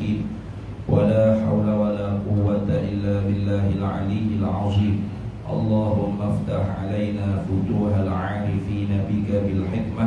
الحكيم ولا حول ولا قوة إلا بالله العلي العظيم اللهم افتح علينا فتوح العارفين بك بالحكمة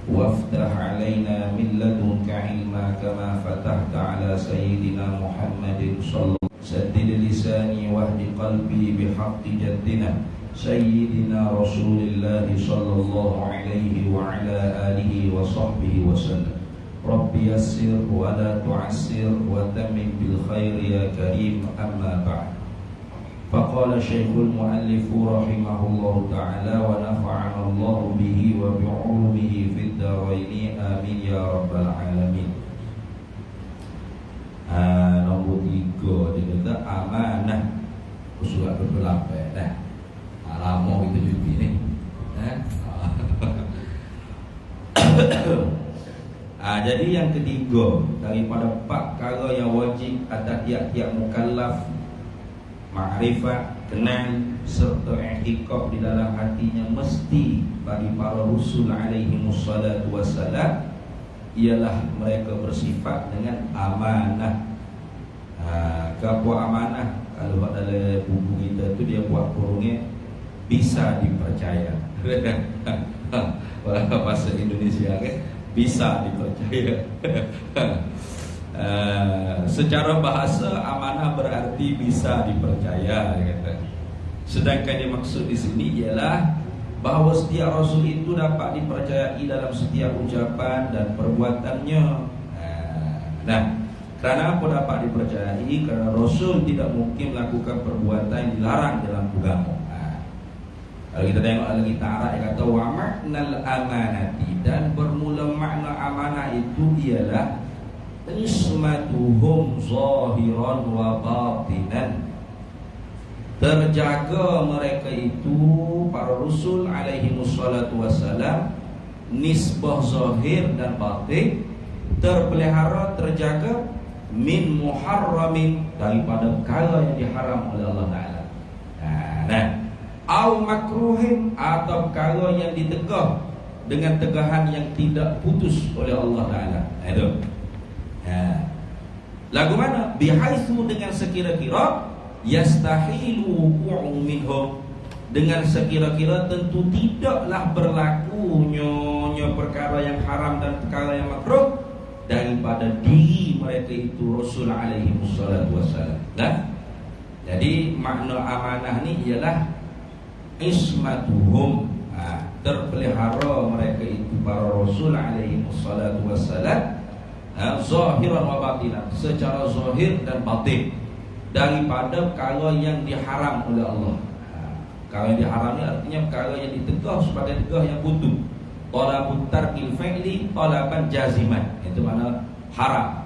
وافتح علينا من لدنك علما كما فتحت على سيدنا محمد صلى الله عليه وسلم سدد لساني واهد قلبي بحق جدنا سيدنا رسول الله صلى الله عليه وعلى آله وصحبه وسلم رب يسر ولا تعسر وتمم بالخير يا كريم أما بعد فقال الشيخ المؤلف رحمه الله تعالى ونفعنا الله به وبعلومه في الدارين آمين يا رب العالمين. Nombor 3 dia kata amanah usul berlapai dah. Lama kita cuti ni. Jadi yang ketiga daripada 4 perkara yang wajib atas tiap-tiap mukallaf, makrifat, kenal serta i'tiqad di dalam hatinya mesti bagi para rasul alaihi wassalatu wassalam ialah mereka bersifat dengan amanah. Apa amanah? Kalau dalam buku kita tu dia buat kurungnya bisa dipercaya. Walaupun bahasa Indonesia kan bisa dipercaya. Secara bahasa amanah berarti bisa dipercaya, kata. Sedangkan yang maksud di sini ialah bahawa setiap rasul itu dapat dipercayai dalam setiap ucapan dan perbuatannya. Nah, kerana apa dapat dipercayai? Kerana rasul tidak mungkin melakukan perbuatan yang dilarang dalam agama. Kalau kita tengok lagi ta'ala yang kata wa ma'nal amanati, dan bermula makna amanah itu ialah ismatuhum zahiran wa batinan, terjaga mereka itu para rasul alaihi wassalatu wassalam nisbah zahir dan batin, terpelihara terjaga min muharramin, daripada perkara yang diharam oleh Allah Ta'ala. Nah, au makruhin, atau perkara yang ditegah dengan tegahan yang tidak putus oleh Allah Ta'ala. Itu. Lagu mana? Bihaitsu, dengan sekira-kira yastahilu wuqu'u minhum, dengan sekira-kira tentu tidaklah berlakunya perkara yang haram dan perkara yang makruh daripada diri mereka itu rasul alaihi wassalatu wassalam. Nah, jadi makna amanah ni ialah ismatuhum, terpelihara mereka itu para rasul alaihi wassalatu wassalam zahiran wa batinan, secara zahir dan batin, daripada perkara yang diharam oleh Allah. Perkara yang diharam ni artinya perkara yang ditegah sebagai tegah yang butuh. Talabut tarkil fi'li talaban jaziman, itu makna haram.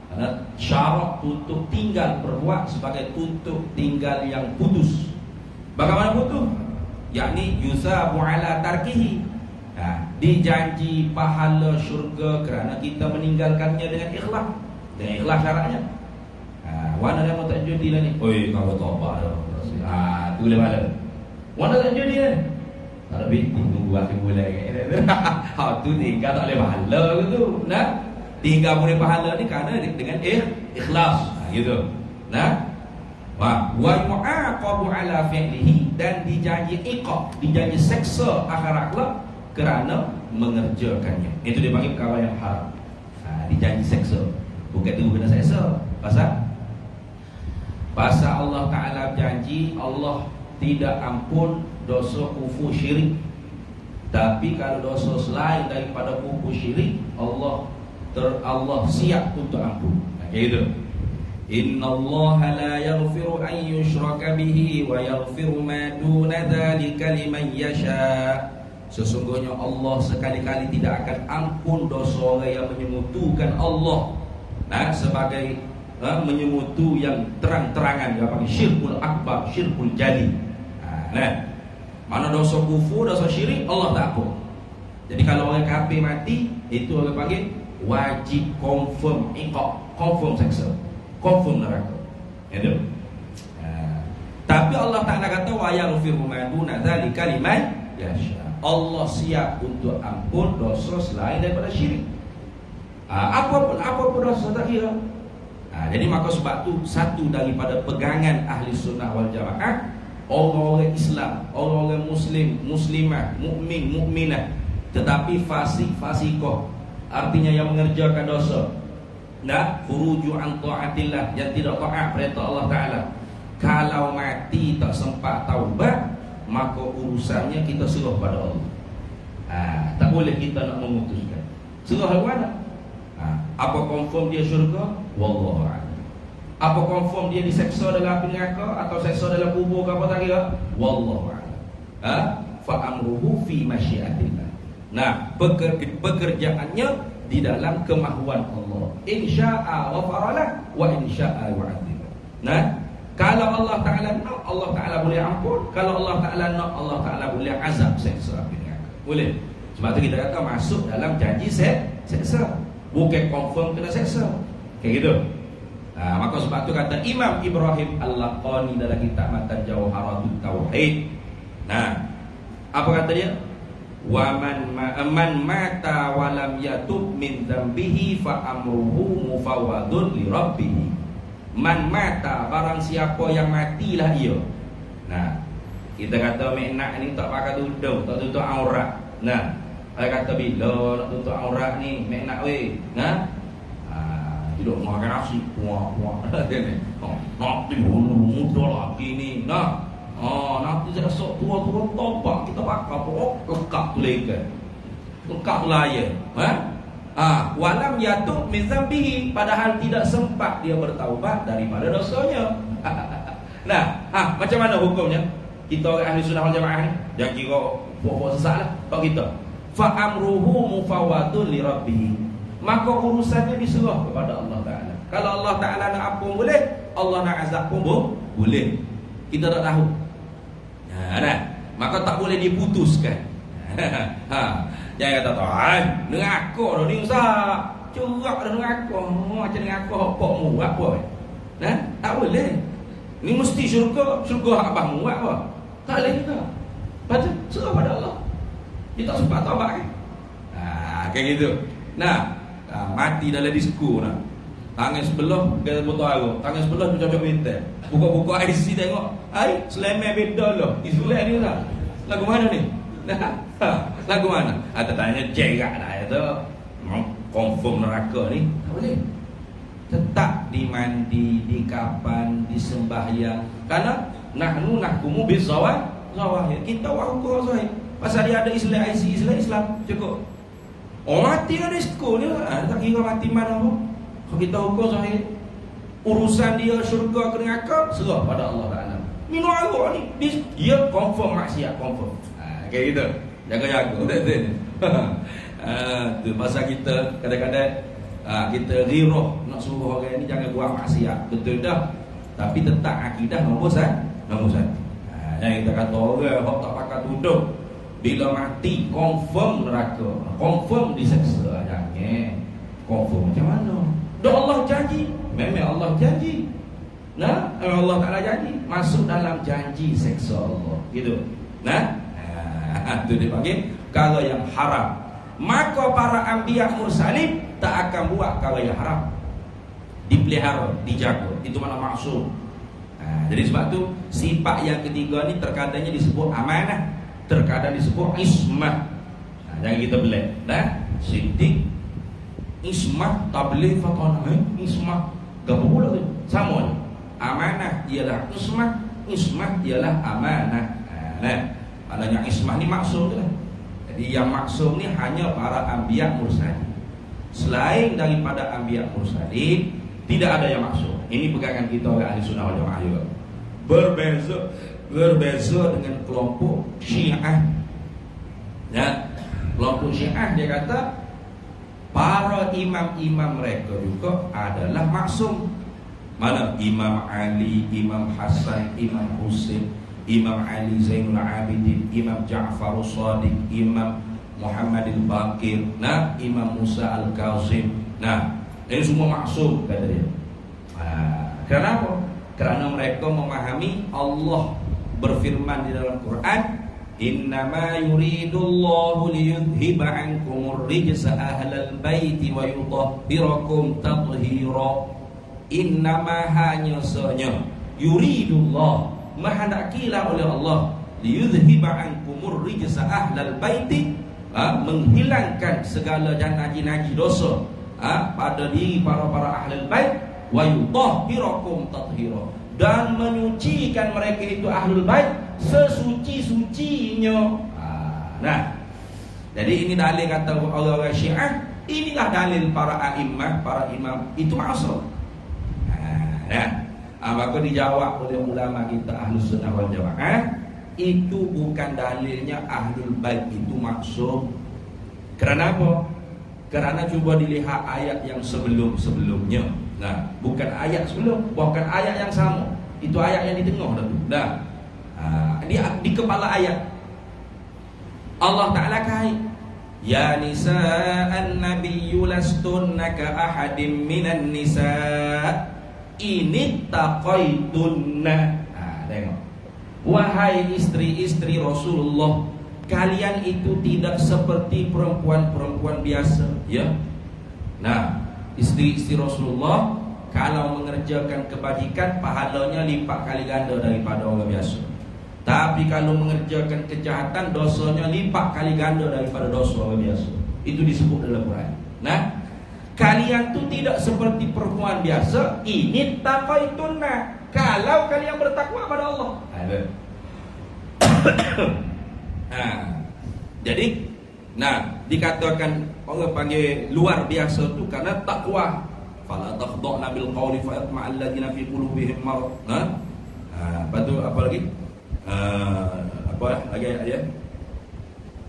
Karena syarat untuk tinggal berbuat sebagai untuk tinggal yang putus. Bagaimana putus? Yakni yusabu ala tarkihi, dijanji pahala syurga kerana kita meninggalkannya dengan ikhlas. Dengan ikhlas syaratnya. Wana dah mau tak judi lah ni. Oi, kau tobat dah. Tu boleh pahala. Wana tak judi lah. Tak lebih tunggu akhir bulan kan. Tu tinggal tak boleh pahala ke tu. Nah, tinggal boleh pahala ni kerana dengan ikhlas. Gitu. Nah, wa mu'aqabu ala fi'lihi, dan dijanji iqab, dijanji seksa akhirat kelak kerana mengerjakannya. Itu dia panggil perkara yang haram. Dijanji seksa. Bukan tu kena seksa. Pasal Allah Ta'ala janji Allah tidak ampun dosa kufur syirik. Tapi kalau dosa selain daripada kufur syirik, Allah siap untuk ampun. Gitu. Innallaha la yaghfiru an yushraka bihi wa yaghfiru ma duna dzalika liman yasha. Sesungguhnya Allah sekali-kali tidak akan ampun dosa orang yang menyemutukan Allah. Sebagai menyemutu yang terang-terangan, dia panggil syirkul akbar, syirkul jali. Mana dosa kufur, dosa syirik Allah tak ampun. Jadi kalau orang kafir mati, itu orang panggil wajib confirm iqab, confirm seksa, confirm neraka. Itu. Tapi Allah Ta'ala kata wa yaghfiru ma duna dzalika liman yasha. Allah siap untuk ampun dosa selain daripada syirik. Apapun dosa tak kira. Jadi maka sebab tu satu daripada pegangan ahli sunnah wal jamaah, orang-orang Islam, orang-orang Muslim, Muslimah, mukmin, mukminah, tetapi fasik, fasikoh, artinya yang mengerjakan dosa, furuju an taatillah, yang tidak taat perintah Allah Ta'ala, kalau mati tak sempat taubat, maka urusannya kita serah pada Allah. Tak boleh kita nak memutuskan. Serah mana? Apa confirm dia syurga? Wallahu a'lam. Apa confirm dia diseksa dalam api neraka atau seksa dalam kubur ke apa tak kira? Wallahu a'lam. Fa amruhu fi masyiatillah. Pekerjaannya di dalam kemahuan Allah. Insya'a ghafaralah wa insya'a yu'adzib. Kalau Allah Ta'ala nak, Allah Ta'ala boleh ampun. Kalau Allah Ta'ala nak, Allah Ta'ala boleh azab, seksa api neraka. Boleh. Sebab tu kita kata masuk dalam janji seksa, bukan confirm kena seksa. Kayak gitu. Maka sebab tu kata Imam Ibrahim Al-Laqani dalam kitab Matan Jawharatut Tauhid. Apa kata dia? Wa man mata wa lam yatub min dzambihi fa amruhu mufawwadun li rabbih. Man mata, barang siapa yang matilah ia. Kita kata mek ni tak pakai tudung, tak tutup aurat. Saya kata bila nak tutup aurat ni mek nak weh. Duduk makan nasi puak-puak nak timbul muda lagi ni. Nanti saya sok tua-tua topak kita pakai pokok lekak tu lekan. Lekak layar. Walam yatub min dzambihi, padahal tidak sempat dia bertaubat daripada dosanya. Macam mana hukumnya? Kita orang ahli sunnah wal jamaah ni jangan kira pokok sesat lah. Kalau kita fa amruhu mufawwadun li rabbih, maka urusannya diserah kepada Allah Ta'ala. Kalau Allah Ta'ala nak ampun boleh, Allah nak azab pun boleh. Kita tak tahu. Maka tak boleh diputuskan. Jangan kata tuan, neraka dah ni Ustaz, curak dah neraka. Macam neraka hok muat pun. Tak boleh. Ni mesti syurga abah muat apa? Tak boleh juga. Baca serah pada Allah. Dia tak sempat taubat kan? Kayak gitu. Mati dalam disko nak. Tangan sebelah dia botol air, tangan sebelah dia cocok minta. Buka-buka IC tengok. Selamat beda lah. Islam ni lah. Lagu mana ni? Lagu mana? Tanya jerak dah itu. Confirm neraka ni. Tak boleh. Tetap dimandi, di kapan, disembahyang. Karena nahnu nahkumu bizawahir. Kita hukum zahir. Pasal dia ada Islam, IC Islam cukup. Mati ada sekolah ni, tak kira mati mana pun. Kalau kita hukum zahir, urusan dia syurga ke neraka serah pada Allah Ta'ala. Minum arak ni dia confirm maksiat, confirm. Kayak gitu. Jaga-jaga. Tu pasal kita kadang-kadang kita riroh nak suruh orang ni jangan buat maksiat. Betul dah. Tapi tetap akidah nombor satu. Yang kita kata orang hok tak pakai tudung, bila mati confirm neraka, confirm diseksa. Jangan confirm macam mana? Dah Allah janji, memang Allah janji. Allah Ta'ala janji, masuk dalam janji seksa Allah. Gitu. Itu dipanggil kalau yang haram. Maka para anbiya mursalin tak akan buat kalau yang haram. Dipelihara, dijaga. Itu mana maksud. Jadi sebab tu sifat yang ketiga ni terkadangnya disebut amanah, terkadang disebut ismah. Jangan kita belah. Siddiq, ismah, tabligh, fatanah. Ismah gapo pula tu? Sama je. Amanah ialah ismah ialah amanah. Maknanya ismah ni maksum tu lah. Jadi yang maksum ni hanya para anbiya mursalin. Selain daripada anbiya mursalin tidak ada yang maksum. Ini pegangan kita orang ahli sunnah wal jamaah juga. Berbeza dengan kelompok Syiah. Kelompok Syiah dia kata para imam-imam mereka juga adalah maksum. Mana? Imam Ali, Imam Hasan, Imam Husain, Imam Ali Zainul Abidin, Imam Ja'far Shadiq, Imam Muhammad al-Baqir, Imam Musa al-Kazim. Ini semua maksum kata dia. Kenapa? Kerana mereka memahami Allah berfirman di dalam Quran, innama yuridullahu liyudhiba ankumur rijsa ahlal baiti wa yutahhirakum tathira. Innama hanya sanya yuridullah, menghendakilah oleh Allah, liyudhhiba ankumur rijsa ahlal baiti, menghilangkan segala najis-najis dosa pada diri para ahlul bait, wa yutahhirakum tathira, dan menyucikan mereka itu ahlul bait sesuci-sucinya. Nah, jadi ini dalil kata orang-orang Syiah, inilah dalil para a'immah, para imam itu maksud. Maka dijawab oleh ulama kita Ahlus Sunnah wal Jamaah, itu bukan dalilnya ahlul bait itu maksum. Kerana apa? Kerana cuba dilihat ayat yang sebelum-sebelumnya. Nah, bukan ayat sebelum, bukan ayat yang sama. Itu ayat yang di tengah dah tu. Nah, di kepala ayat Allah Ta'ala kait, ya nisa'an nabiyyu lastunna ka ahadim minan nisa' ini taqaitunna. Tengok, wahai istri-istri Rasulullah, kalian itu tidak seperti perempuan-perempuan biasa, ya. Nah, istri-istri Rasulullah kalau mengerjakan kebajikan, pahalanya lipat kali ganda daripada orang biasa. Tapi kalau mengerjakan kejahatan, dosanya lipat kali ganda daripada dosa orang biasa. Itu disebut dalam Quran. Nah, kalian tu tidak seperti perempuan biasa. Ini taqaitunna, kalau kalian bertakwa pada Allah. Jadi, dikatakan orang panggil luar biasa tu karena takwa. Fala takhda'na bil qawli fa yatma'al ladzina fi qulubihim marad. Lepas tu apa lagi? Apa lagi ayat?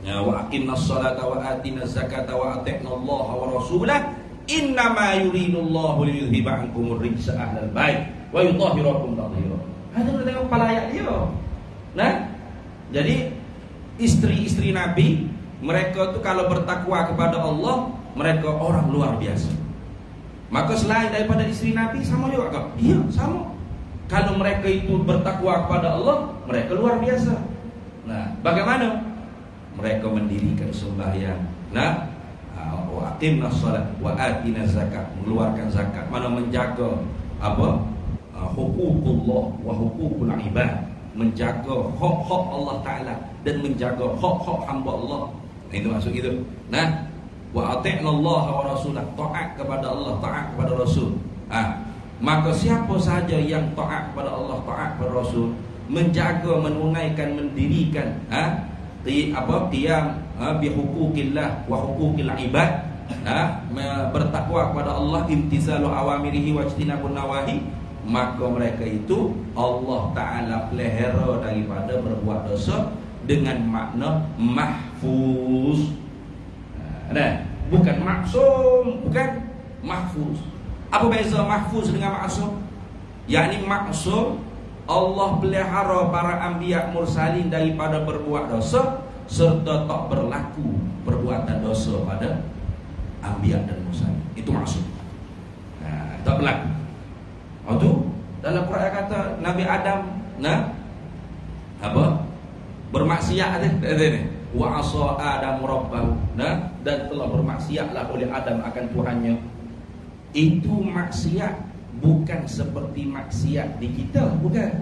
Ya, wa aqimnas salata wa atinaz zakata wa ati'nallaha wa rasulahu innama yuridullahu liyudhhiba ankumur rijsa ahlal bait wa yutahhirakum tathira. Ada kita tengok kepala ayat dia. Nah, jadi istri-istri Nabi, mereka tu kalau bertakwa kepada Allah, mereka orang luar biasa. Maka selain daripada istri Nabi, sama juga tak? Iya, sama. Kalau mereka itu bertakwa kepada Allah, mereka luar biasa. Nah, bagaimana? Mereka mendirikan sembahyang. Nah, wa aqimnas shalah wa atinaz zakat, mengeluarkan zakat, mana menjaga apa? Huququllah wa huququl ibad, menjaga hak-hak Allah Taala dan menjaga hak-hak hamba Allah. Itu maksud itu. Nah, wa ati'nallaha wa rasulah, taat kepada Allah, taat kepada Rasul. Maka siapa sahaja yang taat kepada Allah, taat kepada Rasul, menjaga, menunaikan, mendirikan qiyam bi huquqillah wa huquqil ibad, bertakwa kepada Allah, imtisalu awamirihi wa ijtinabun nawahi, maka mereka itu Allah Ta'ala pelihara daripada berbuat dosa dengan makna mahfuz. Bukan maksum, bukan mahfuz. Apa beza mahfuz dengan maksum? Yakni maksum, Allah pelihara para anbiya mursalin daripada berbuat dosa, serta tak berlaku perbuatan dosa pada anbiya dan mursalin. Itu maksum. Tak berlaku. Itu dalam Quran kata Nabi Adam bermaksiat wa asa Adam rabbahu, dan telah bermaksiatlah oleh Adam akan Tuhannya. Itu maksiat bukan seperti maksiat di kita, bukan.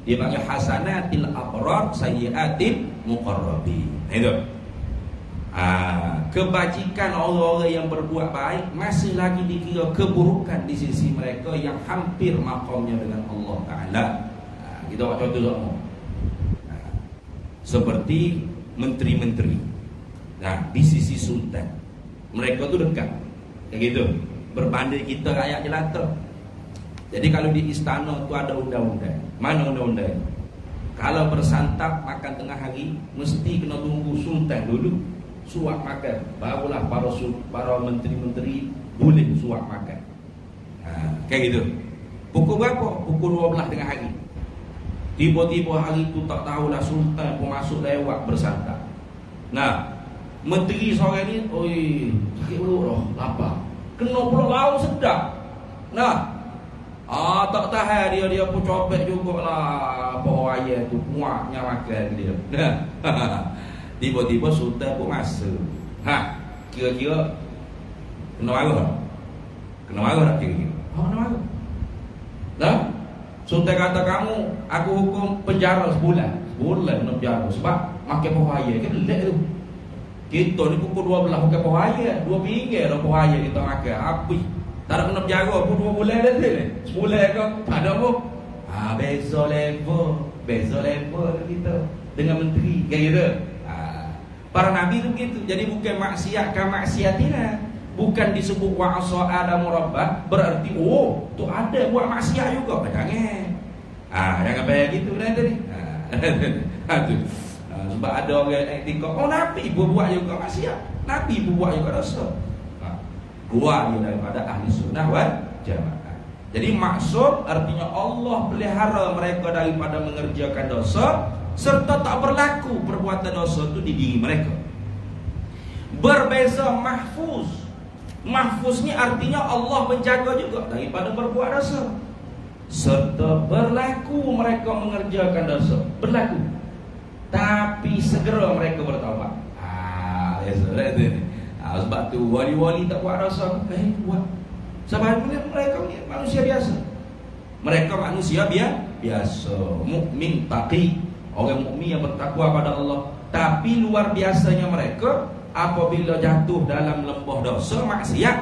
Dia panggil hasanatil abrar sayyiatil muqarrabin. Itu. Kebajikan orang-orang yang berbuat baik masih lagi dikira keburukan di sisi mereka yang hampir makamnya dengan Allah Ta'ala. Kita buat contoh semua. Seperti menteri-menteri. Di sisi sultan, mereka tu dekat, kayak gitu. Berbanding kita rakyat jelata. Jadi kalau di istana tu ada undang-undang. Mana undang-undang? Kalau bersantap makan tengah hari, mesti kena tunggu sultan dulu suap makan, barulah para menteri-menteri boleh suap makan. Kayak gitu. Pukul berapa? Pukul 12 tengah hari. Tiba-tiba hari tu tak tahulah sultan pun masuk lewat bersantap. Menteri sore ni, oi, sakit perut dah, lapar. Kena pula lauk sedap. Tak tahan dia pun copet jugalah apa ayam tu, muaknya makan dia. Tiba-tiba sultan pun masuk. Kira-kira kena marah tak? Kena marah tak kira-kira? Kena marah. Dah? Sultan kata kamu, aku hukum penjara sebulan kena penjara sebab makan pohaya kan lelak tu. Kita ni pukul 12 makan pohaya, 2 pinggir dah pohaya kita makan. Habis. Tak ada kena penjara pun 2 bulan dah tu. Sebulan ke? Tak ada pun. Beza level kita dengan menteri kayak gitu. Para nabi tu begitu. Jadi bukan maksiat ka maksiatina. Bukan disebut wa'asa Adam rabbah berarti tu ada buat maksiat juga. Jangan. Jangan bayar gitu dah tadi. Sebab ada orang etika, nabi pun buat juga maksiat. Nabi pun buat juga dosa. Keluar dia daripada ahli sunnah wal jamaah. Jadi maksud artinya Allah pelihara mereka daripada mengerjakan dosa serta tak berlaku perbuatan dosa itu di diri mereka. Berbeza mahfuz. Mahfuz ni artinya Allah menjaga juga daripada berbuat dosa. Serta berlaku mereka mengerjakan dosa. Berlaku. Tapi segera mereka bertaubat. Sebab tu wali-wali tak buat dosa. Buat. Sebab mereka ni manusia biasa. Mereka manusia biasa. Mukmin taqi. Orang mukmin yang bertakwa pada Allah. Tapi luar biasanya mereka apabila jatuh dalam lembah dosa maksiat,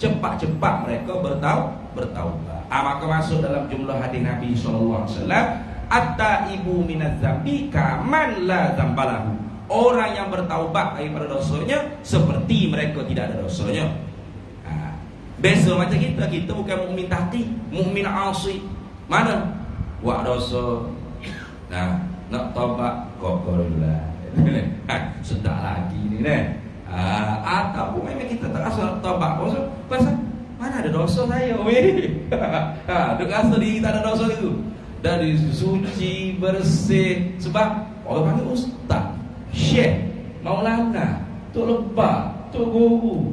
cepat-cepat mereka bertaubat. Maka masuk dalam jumlah hadis Nabi sallallahu alaihi wasallam, at-taibu minaz zambi kaman la zambalahu. Orang yang bertaubat daripada dosanya seperti mereka tidak ada dosanya. Beza macam kita bukan mukmin taqi, mukmin asi. Mana buat dosa. Nak taubat kokorlah. Sedap lagi ni ataupun memang kita tak rasa taubat pasal mana ada dosa saya dia rasa diri tak ada dosa itu. Dari suci bersih. Sebab orang panggil ustaz, syekh, maulana, tok lebah, tok guru,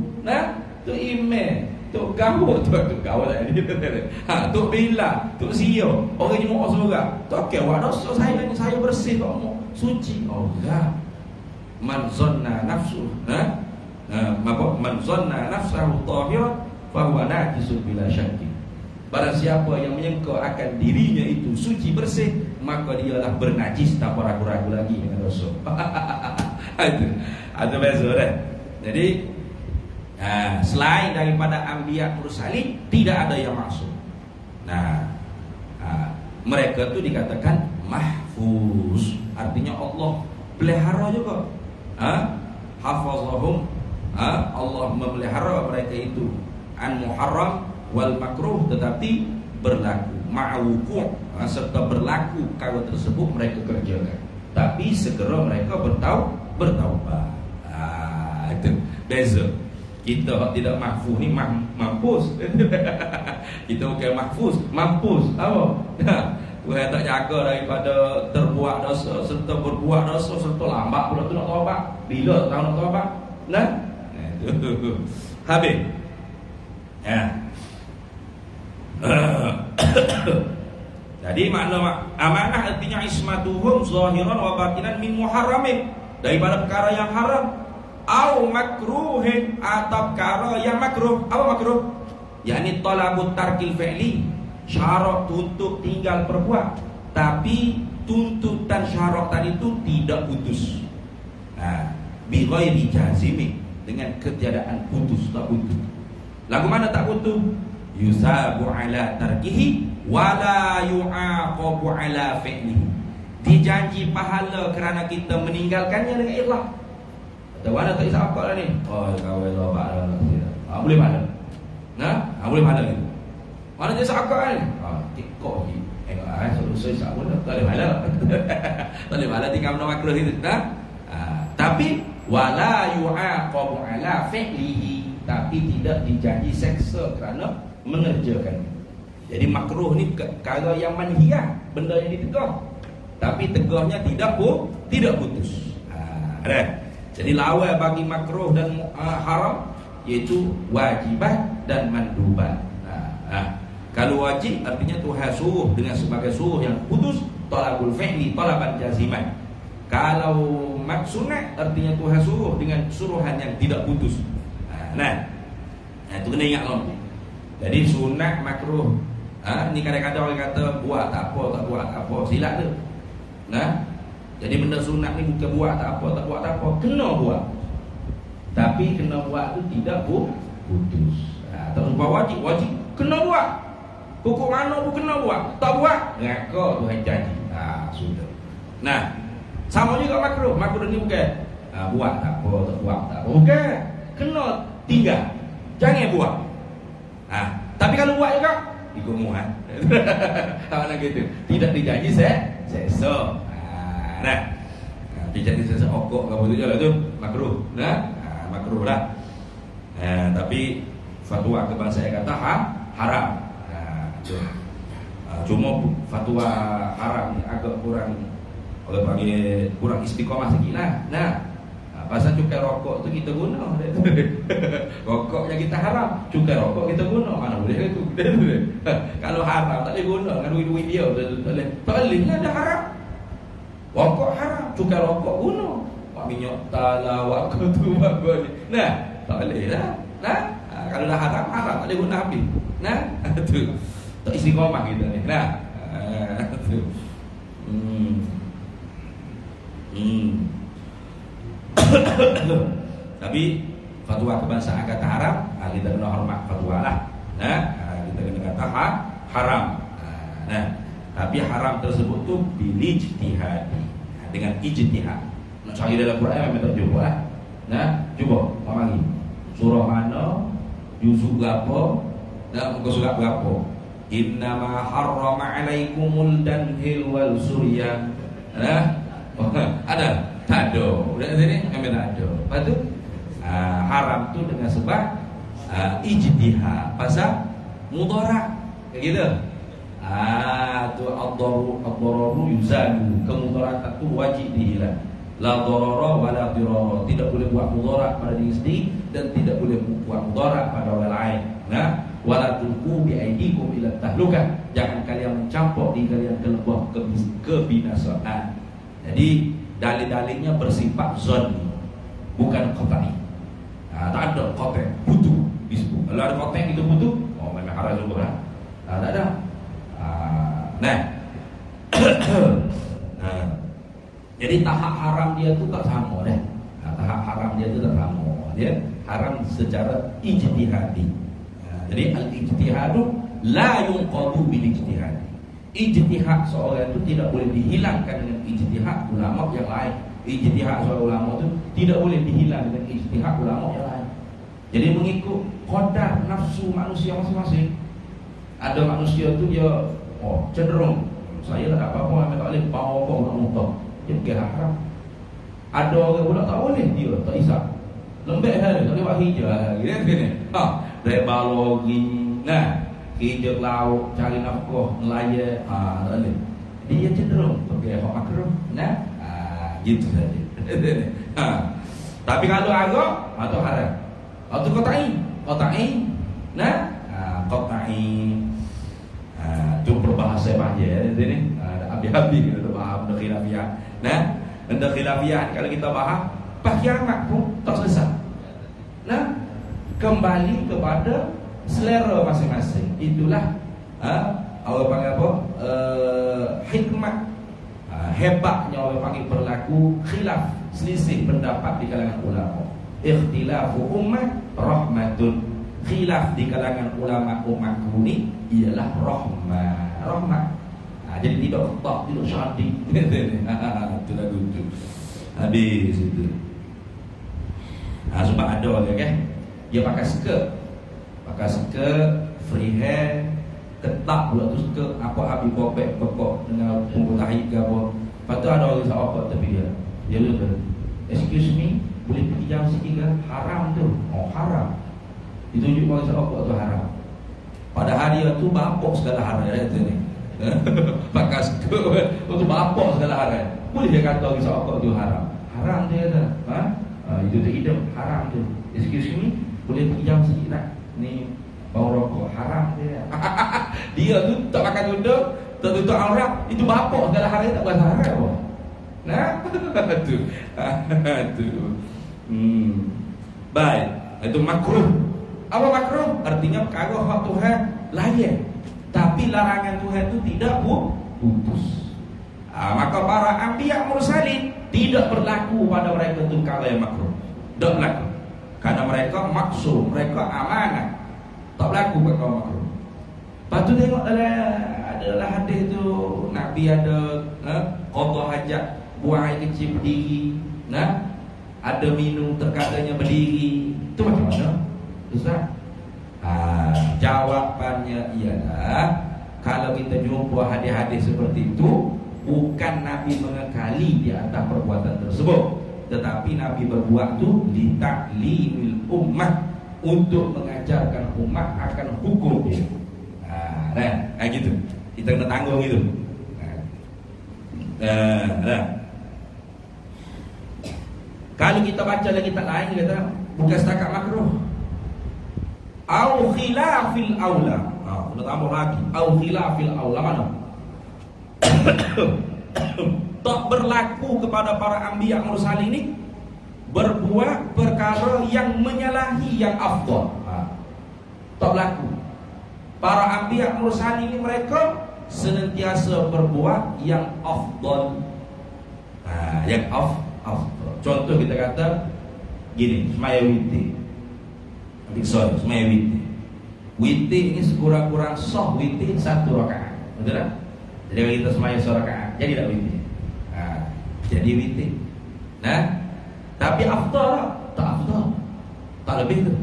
tok imam, tok gawat, tok gawat tadi. Tok bila, tok sio, orang jemaah seorang. Tok buat dosa saya bersih kok mau suci. Enggak. Man zanna nafsu, man zanna nafsahu tahiran fa huwa najisun bila syakki. Barang siapa yang menyangka akan dirinya itu suci bersih, maka dialah bernajis tanpa ragu-ragu lagi dengan dosa. Itu beza dah. Jadi selain daripada anbiya mursalin tidak ada yang maksum. Mereka tu dikatakan mahfuz, artinya Allah pelihara juga. Hafazahum, Allah memelihara mereka itu an muharram wal makruh, tetapi berlaku ma'wuqu' serta berlaku kalau tersebut mereka kerjakan, tapi segera mereka bertaubat. Itu beza. Kita tidak mahfuz ni mampus. Kita bukan mahfuz, mampus. Apa? Tuhan tak jaga daripada terbuat dosa serta berbuat dosa serta lambat pula tu nak taubat. Bila tahu nak taubat? Itu. Habis. Jadi makna amanah artinya ismatuhum zahiran wa batinan min muharramin, daripada perkara yang haram, au makruhin atau perkara yang makruh. Apa makruh? yakni talabut tarkil fi'li, syarat untuk tinggal perbuat, tapi tuntutan syarat tadi itu tidak putus. Bi ghairi jazimi, dengan ketiadaan putus, tak putus. Lagu mana tak putus? Yusabu ala tarkihi wala yu'aqabu ala fi'lihi. Dijanji pahala kerana kita meninggalkannya dengan ikhlas. Kata mana tak isap apa lah ni? Oh, kawai lobak lah. Boleh pahala. Boleh pahala gitu. Mana dia isap apa ni? Tikok ni. Solusi isap pun tak boleh pahala. Tak boleh pahala tinggal benda makruh itu. Tapi wala yu'aqabu ala fi'lihi, tapi tidak dijanji seksa kerana mengerjakan. Jadi makruh ni perkara yang manhiyah, benda yang ditegah, tapi tegahnya tidak putus. Jadi lawan bagi makruh dan haram iaitu wajibat dan mandubat. Kalau wajib artinya Tuhan suruh dengan sebagai suruh yang putus, talabul fi'li talaban jaziman. Kalau sunat artinya Tuhan suruh dengan suruhan yang tidak putus. Itu kena ingat loh. Jadi sunat makruh Ni kadang-kadang orang kata buat tak apa, tak buat tak apa, silap tu. Jadi benda sunat ni bukan buat tak apa, tak buat tak apa, kena buat. Tapi kena buat tu tidak putus. Tak sebab wajib kena buat. Hukum mana pun kena buat. Tak buat, neraka Tuhan janji. Sudah. Sama juga makruh. Makruh ni bukan buat tak apa, tak buat tak apa. Bukan. Kena tinggal. Jangan buat. Tapi kalau buat juga ikut muat. Tak nak gitu. Tidak dijanji sesok. Dijanji sesok okok kamu tu je lah tu. Makruh. Makruh lah. Tapi fatwa kebangsaan kata haram. Cuma fatwa haram ni agak kurang, orang panggil kurang istiqamah sikit lah. Pasal cukai rokok tu kita guna. Rokoknya kita haram, cukai rokok kita guna. Mana boleh tu? Kalau haram tak boleh guna dengan duit-duit dia. Tak boleh lah, dah haram. Rokok haram, cukai rokok guna. Wak minyak tala, wak tu, wak ni. Tak boleh lah. Kalau dah haram tak boleh guna habis. Tu. Tak istiqamah kita ni. Tu. Tapi fatwa kebangsaan kata haram, kita kena hormat fatwa lah. Kita kena kata haram. Tapi haram tersebut tu bil ijtihad, dengan ijtihad. Nak cari dalam Quran memang tak jumpa lah. Cuba mari. Surah mana, juzuk berapa, dan muka surat berapa. Innama harrama alaikumul danhil wal suryan. Ada? Tak ada. Udah sini memang tak ada. Lepas tu haram tu dengan sebab ijtihad pasal mudarat. Kayak gitu. Tu ad-dararu yuzalu. Kemudaratan tu wajib dihilang. La darara wa la dirara. Tidak boleh buat mudarat pada diri sendiri dan tidak boleh buat mudarat pada orang lain. Wala tulqu bi aidikum ila tahlukah. Jangan kalian mencampur diri kalian ke lembah kebinasaan. Jadi dalil-dalilnya bersifat zanni, bukan qat'i. Tak ada qat'i, butuh disebut. Kalau ada qat'i itu butuh, memang haram juga. Tak ada. Jadi tahap haram dia tu tak sama dah. Tahap haram dia tu tak sama. Dia haram secara ijtihadi. Jadi al-ijtihadu la yunqadu bil ijtihadi. Ijtihad seorang itu tidak boleh dihilangkan dengan ijtihad ulama yang lain. Ijtihad seorang ulama itu tidak boleh dihilangkan dengan ijtihad ulama yang lain. Jadi mengikut qadar nafsu manusia masing-masing. Ada manusia tu dia cenderung saya tak ada apa-apa, tak boleh bawa nak muntah. Dia pergi haram. Ada orang pula tak boleh, dia tak isap. Lembek dah, tak boleh buat hijau. Gini. Dari balogi. Hijau lauk, cari nafkah, nelayan, tak boleh. Dia cenderung pergi makruh. Gitu saja. Tapi kalau agak atau haram, atau qat'i, qat'i. Cuma berbahasa bahaya ni. Habis-habis kita tu faham benda khilafiyah. Benda khilafiyah kalau kita faham, pas kiamat pun tak selesai. Kembali kepada selera masing-masing. Itulah orang panggil apa? Hikmah. Hebatnya orang panggil berlaku khilaf, selisih pendapat di kalangan ulama. Ikhtilafu ummah rahmatun. Khilaf di kalangan ulama umatku ni ialah rahmat. Jadi tidak ketak, tidak syadi. Itu lagu tu. Habis itu. Sebab ada kan, dia pakai skirt, free hair, ketak pula tu skirt, apa habis bobek pokok dengan punggung tahi ke apa. Lepas tu ada orang sahabat tepi dia lupa. Excuse me, boleh pergi jauh sikit ke? Haram tu. Haram. Ditunjuk orang sahabat tu haram. Padahal dia tu bapok segala haram tu ni. Pakai skirt untuk bapok segala haram. Boleh dia kata orang sahabat tu haram. Haram dia tu. Itu tu hidup haram tu. Excuse me, boleh pergi jauh sikit tak? Ni bau rokok haram dia. Dia tu tak pakai tudung, tak tutup aurat, itu bapok segala hari tak berasa haram. Tu. Baik, itu makruh. Apa makruh? Artinya perkara hak Tuhan layan. Tapi larangan Tuhan itu tidak putus. Maka para anbiya mursalin tidak berlaku pada mereka itu kalau yang makruh. Tidak berlaku. Karena mereka maksum, mereka amanah. Tak berlaku pada kaum makruh. Lepas tu tengok adalah hadis tu Nabi ada qada hajat, buang air kecil berdiri, ada minum terkadangnya berdiri. Itu macam mana? Ustaz? Jawapannya ialah kalau kita jumpa hadis-hadis seperti itu, bukan Nabi mengekali di atas perbuatan tersebut, tetapi Nabi berbuat tu li ta'limil ummah, untuk mengajarkan umat akan hukum dia. Gitu. Kita kena tanggung gitu. Kalau kita baca lagi tak lain, kita bukan setakat makruh. Au khilafil aula. Kita tambah lagi. Au khilafil aula mana? Tak berlaku kepada para anbiya mursal ini berbuat perkara yang menyalahi yang afdal. Tak berlaku. Para anbiya mursal ini mereka senantiasa berbuat yang afdal. Yang afdal. Contoh kita kata gini, semaya witir. Semaya witir. Witir ini sekurang-kurang sah witir 1 rakaat. Betul tak? Jadi kalau kita semaya 1 rakaat, jadi tak witir. Jadi witir. Tapi afdal tak afdal. Tak lebih tu.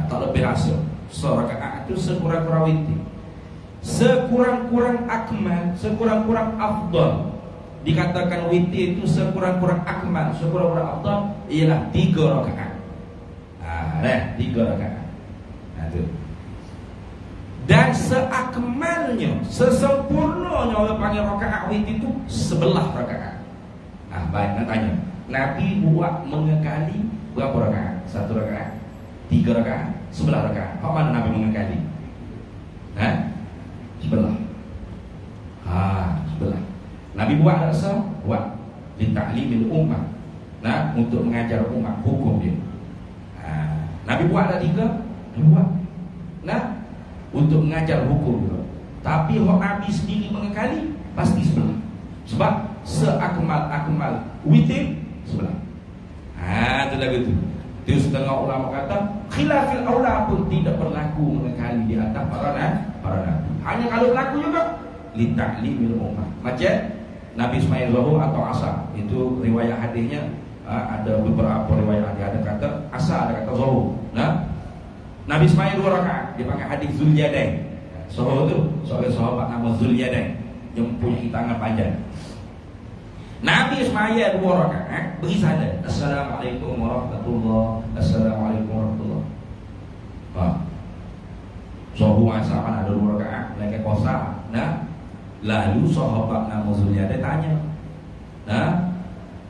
Tak lebih rasa. 1 rakaat itu sekurang-kurang witir. Sekurang-kurang akmal, sekurang-kurang afdal. Dikatakan witir itu sekurang-kurang akmal, sekurang-kurang afdal ialah 3 rakaat. 3 rakaat. Tu. Dan seakmalnya, sesempurnanya orang panggil rakaat witir itu 11 rakaat. Baik, nak tanya. Nabi buat mengekali berapa rakaat? 1 rakaat, 3 rakaat, 11 rakaat. Apa mana Nabi mengekali? 11. 11. Nabi buat tak sah? Buat li ta'limil ummah. Untuk mengajar umat hukum dia. Nabi buat tak 3? Nabi buat. Untuk mengajar hukum dia. Tapi hak Nabi sendiri mengekali pasti 11. Sebab seakmal-akmal witir 11. Itu lagu tu. Itu setengah ulama kata khilafil aula pun tidak berlaku mengekali di atas para nabi. Hanya kalau berlaku juga li ta'limil ummah. Macam Nabi Ismail Zuhur atau Asa. Itu riwayat hadisnya ada beberapa riwayat hadis, ada kata Asa, ada kata Zuhur. Nabi Ismail 2 rakaat, dia pakai hadis Zulyadain. Zuhur tu seorang sahabat nama Zulyadain yang mempunyai tangan panjang. Nabi Ismail 2 rakaat beri salam, Assalamualaikum warahmatullahi wabarakatuh. Assalamualaikum warahmatullahi wabarakatuh. Zuhur Asa kan ada 2 rakaat, lagi qasar. Lalu sahabat nama Zulyadain tanya,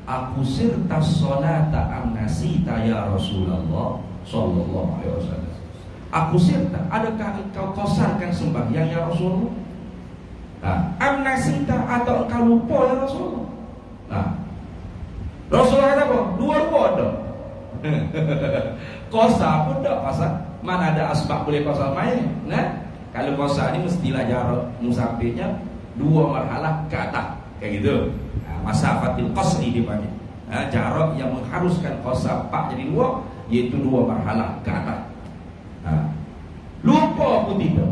aku sirta salata am nasita ya Rasulullah sallallahu alaihi wasallam. Aku sirta, adakah engkau qasarkan sembahyang ya Rasulullah? Am nasita, atau engkau lupa ya Rasulullah? Rasulullah kata apa? Dua-dua ada. Qasar pun tak pasal. Mana ada asbab boleh qasar main? Kalau qasar ni mestilah jarak musafirnya 2 marhalah ke atas, kayak gitu. Masafatil qasri dipanggil. Jarak yang mengharuskan qasar 4 jadi 2, iaitu 2 marhalah ke atas. Lupa pun tidak.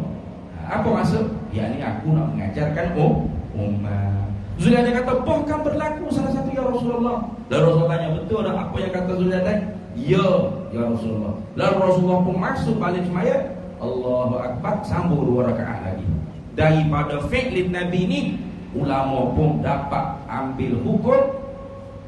Apa maksud? Yakni aku nak mengajarkan umat. Zulyadain kata, bukan berlaku salah satu ya Rasulullah. Lalu Rasulullah tanya, betul tak apa yang kata Zulyadain? Ya Rasulullah. Lalu Rasulullah pun masuk balik semaya, Allahu Akbar, sambung 2 rakaat lagi. Daripada fi'lin Nabi ini, ulama pun dapat ambil hukum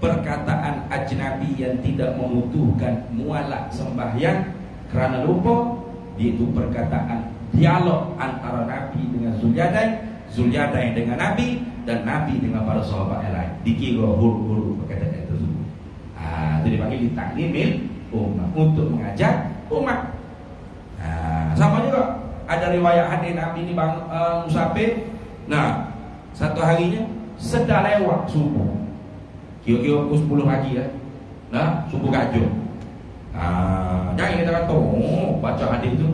perkataan ajnabi yang tidak membutuhkan mualaf sembahyang kerana lupa, iaitu perkataan dialog antara Nabi dengan Zulyadain, Zulyadain dengan Nabi, dan Nabi dengan para sahabat yang lain. Dikira huruf-huruf perkataan tersebut. Itu dipanggil ta'limil ummah, untuk mengajar umat. Sama juga ada riwayat hadis Nabi ini musafir. Satu harinya sedang lewat subuh, kira-kira pukul 10 pagi subuh gajah. Jangan kita kata baca hadis tu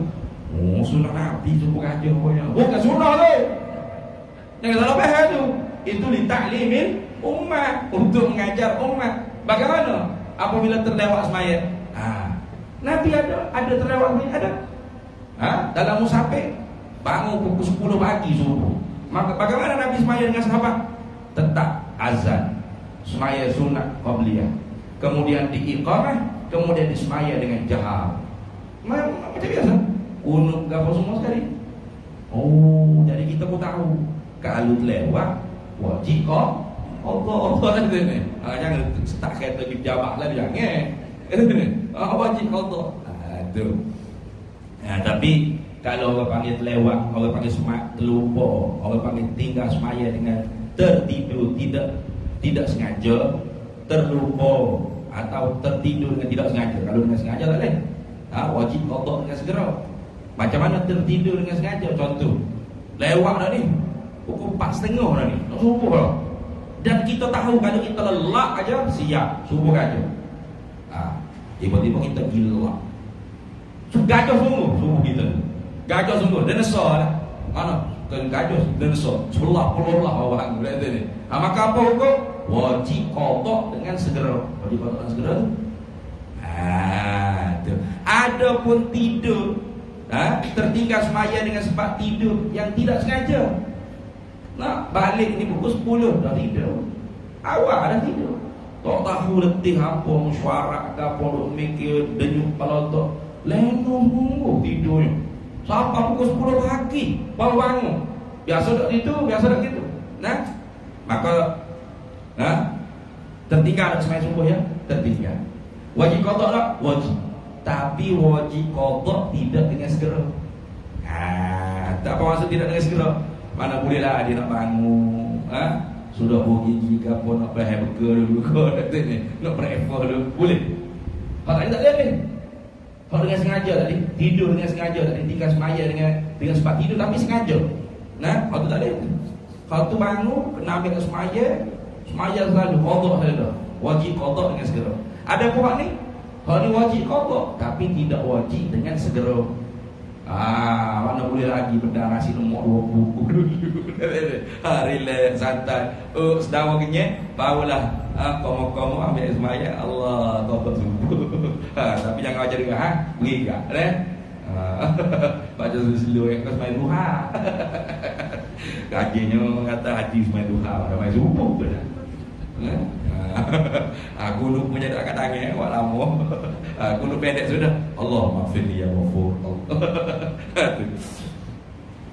Oh, sunnah Nabi subuh kaca pokoknya. Bukan sunnah tu. Jangan salah faham tu. Itu li ta'limin ummah, untuk mengajar ummah. Bagaimana apabila terlewat semaya? Nabi ada terlewat semaya ada. Dalam musafir bangun pukul 10 pagi subuh. Maka bagaimana Nabi semaya dengan sahabat? Tetap azan, semaya sunat qabliyah, kemudian diiqamah, kemudian disemaya dengan jahar. Macam biasa. Kunut apa semua sekali. Oh, jadi kita pun tahu kalau lewat wajib kok Allah ni. Jangan tak kata dijawab lah jangan. Wajib qada. Tu. Tapi kalau orang panggil lewat, orang panggil semak terlupa, orang panggil tinggal semaya dengan tertidur, tidak sengaja, terlupa atau tertidur dengan tidak sengaja. Kalau dengan sengaja tak boleh. Wajib qada dengan segera. Macam mana tertidur dengan sengaja? Contoh, lewat dah ni pukul 4.30 dah ni, nak subuh dah. Dan kita tahu kalau kita lelak aja siap subuh aja. Tiba-tiba kita gila. Gajah sungguh subuh kita. Gajah sungguh, dinosaur lah. Mana? Gajah dinosaur. Sebelah orang berada ni. Maka apa hukum? Wajib qada dengan segera. Wajib qada dengan segera tu. Tu. Adapun tidur, tertinggal semaya dengan sebab tidur yang tidak sengaja. Nak balik ni pukul 10 dah tidur. Awak dah tidur. Tak tahu letih apa mesyuarat ke apa duk mikir denyut kepala otak. Lenung tidurnya. Sampai pukul 10 pagi baru bangun. Biasa tak gitu. Maka tertinggal semaya subuh ya, tertinggal. Wajib qada tak? Wajib. Tapi wajib qada tidak dengan segera. Tak apa maksud tidak dengan segera. Mana boleh lah dia nak bangun, sudah bergigi ke apa, nak pergi burger dulu ke, nak breakfast dulu, boleh. Kalau tak boleh. Kalau dengan sengaja tadi, tidur dengan sengaja tadi, tinggal semaya dengan sebab tidur tapi sengaja. Kalau tu tak boleh. Kalau tu bangun, kena ambil semaya selalu, qada saja. Wajib qada dengan segera. Ada pun ni, kalau ni wajib qada tapi tidak wajib dengan segera. Mana boleh lagi benda nasi lemak 20 dulu. Relax, santai. Sedang kenyang, barulah kamu ambil semaya. Allah, tobat subuh. Tapi jangan ajar dia, pergi enggak, baca selu yang semaya duha. Kajinya kata hati semaya duha, dah mai subuh dah. Gunung punya tak kat tangan awak lama. Gunung pendek sudah. Allah maafirli ya ghafur.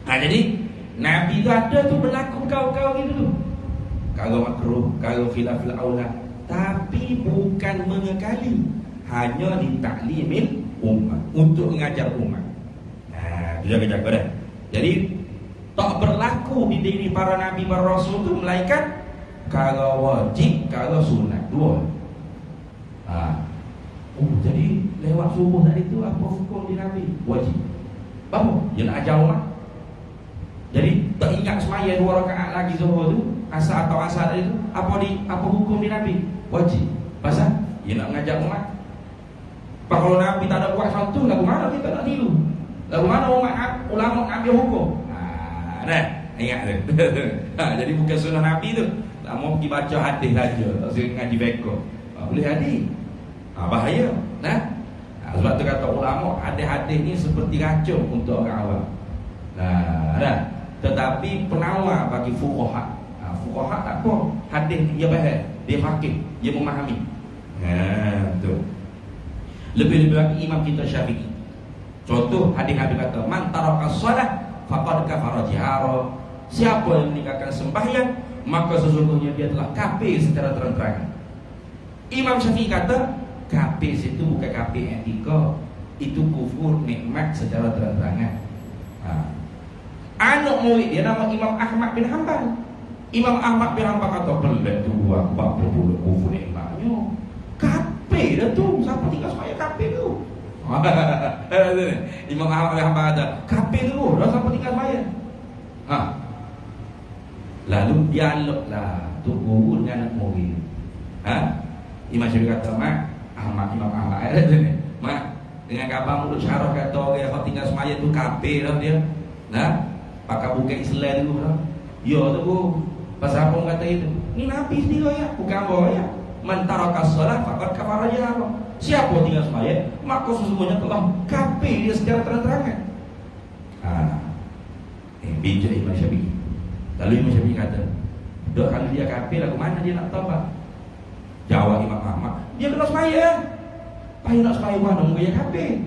Jadi Nabi tu ada tu berlaku kau gitu tu. Kalau makruh, kalau khilafil aula, tapi bukan mengekali, hanya ditaklimin umat, untuk mengajar umat. Itu jaga-jaga dah. Jadi tak berlaku di diri para nabi para rasul tu melainkan kalau wajib, kalau sunat, dua. Jadi lewat subuh tadi tu apa hukum di Nabi? Wajib. Apa? Dia nak ajar umat. Jadi tak ingat semaya 2 rakaat lagi zuhur tu, asar atau asar tadi tu, apa hukum di Nabi? Wajib. Pasal dia nak mengajar umat. Kalau Nabi tak ada buat satu, lagu mana kita nak tiru? Lagu mana ulama ambil hukum? Ingat tu. Jadi bukan sunnah Nabi tu. Tak mau pergi baca hadis saja, tak usah ngaji beko. Boleh hadis. Bahaya. Sebab tu kata ulama, hadis-hadis ni seperti racun untuk orang awam. Tetapi penawar bagi fuqaha. Fuqaha tak apa. Hadis dia faham, dia faqih, dia memahami. Tu. Lebih-lebih lagi imam kita Syafi'i. Contoh hadis-hadis kata, man taraka shalah faqad kafara jihara. Siapa yang meninggalkan sembahyang, maka sesungguhnya dia telah kafir secara terang-terangan. Imam Syafi'i kata kafir itu bukan kafir etika, itu kufur nikmat secara terang-terangan. Anak murid dia nama Imam Ahmad bin Hanbal. Imam Ahmad bin Hanbal kata pelik tu buat 40 kufur nikmatnya. Kafir dah tu, siapa tinggal semaya kafir tu. Imam Ahmad bin Hanbal kata kafir tu dah siapa tinggal semaya. Lalu dialoglah tu guru dengan anak murid. Imam Syafi'i kata, Imam Ahmad ayat ni, Dengan kabar mulut syarah kata orang yang tinggal semaya tu kafir lah dia. Nah, pakai bukan Islam dulu lah. Ya tu bu. Pasal apa kata itu? Ni Nabi sendiri ya, bukan apa ya. Man taraka shalah faqad kafara ya Allah. Siapa tinggal semaya, maka sesungguhnya telah kafir dia secara terang-terangan. Bijak Imam Syafi'i. Lalu Imam Syafi'i kata, "Dah kalau dia kafir lah, ke mana dia nak taubat?" Jawab Imam Ahmad, "Dia kena semaya. Payah nak semaya mana dia kafir?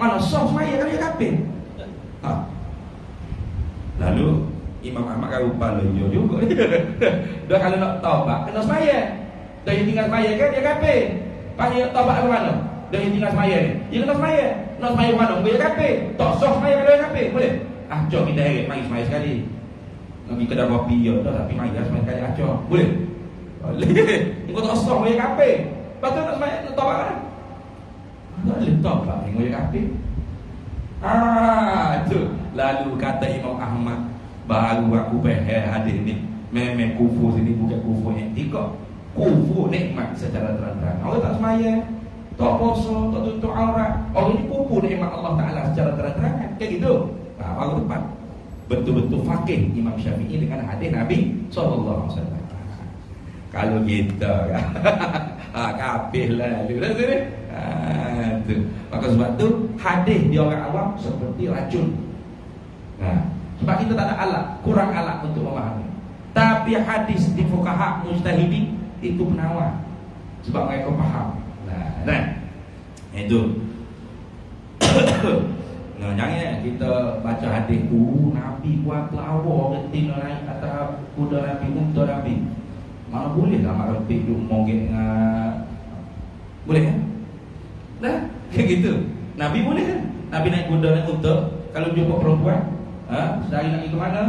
Mana sah semaya kalau dia kafir?" Lalu Imam Ahmad kau lupa lo juga. Dah kalau nak taubat kena semaya. Dah yang tinggal semaya kan dia kafir. Payah nak taubat ke mana? Dah yang tinggal semaya ni. Dia kena semaya. Nak semaya mana dia kafir? Tak sah semaya kalau dia kafir. Boleh? Acok kita heret mari semaya sekali. Nak pergi kedai kopi ya dah tapi mari semaya sekali acok. Boleh? Boleh. Engkau tak sah dia kafir. Patut nak semaya nak taubat kan? Tak boleh taubat dia kafir. Tu. Lalu kata Imam Ahmad, baru aku faham hadis ni. Memang kufur sini bukan kufur etika. Kufur nikmat secara terang-terang. Orang tak semaya, tak puasa, tak tutup aurat. Orang ini kufur nikmat Allah Taala secara terang-terangan. Kayak gitu. Baru tepat. Betul-betul fakih Imam Syafi'i dengan hadis Nabi sallallahu alaihi wasallam. Kalau kita kafir lah tu. Maka sebab tu hadis di orang awam seperti racun. Sebab kita tak ada alat, kurang alat untuk memahami. Tapi hadis di fuqaha mujtahidin itu penawar. Sebab mereka faham. Itu. Jangan kita baca hadis Nabi buat pelawar keting naik atas kuda Nabi, unta Nabi. Mana boleh lah mak lebih tu mogek boleh kan? Dah, kayak gitu. Nabi boleh kan? Nabi naik kuda naik unta. Kalau jumpa perempuan, sehari nak pergi ke mana?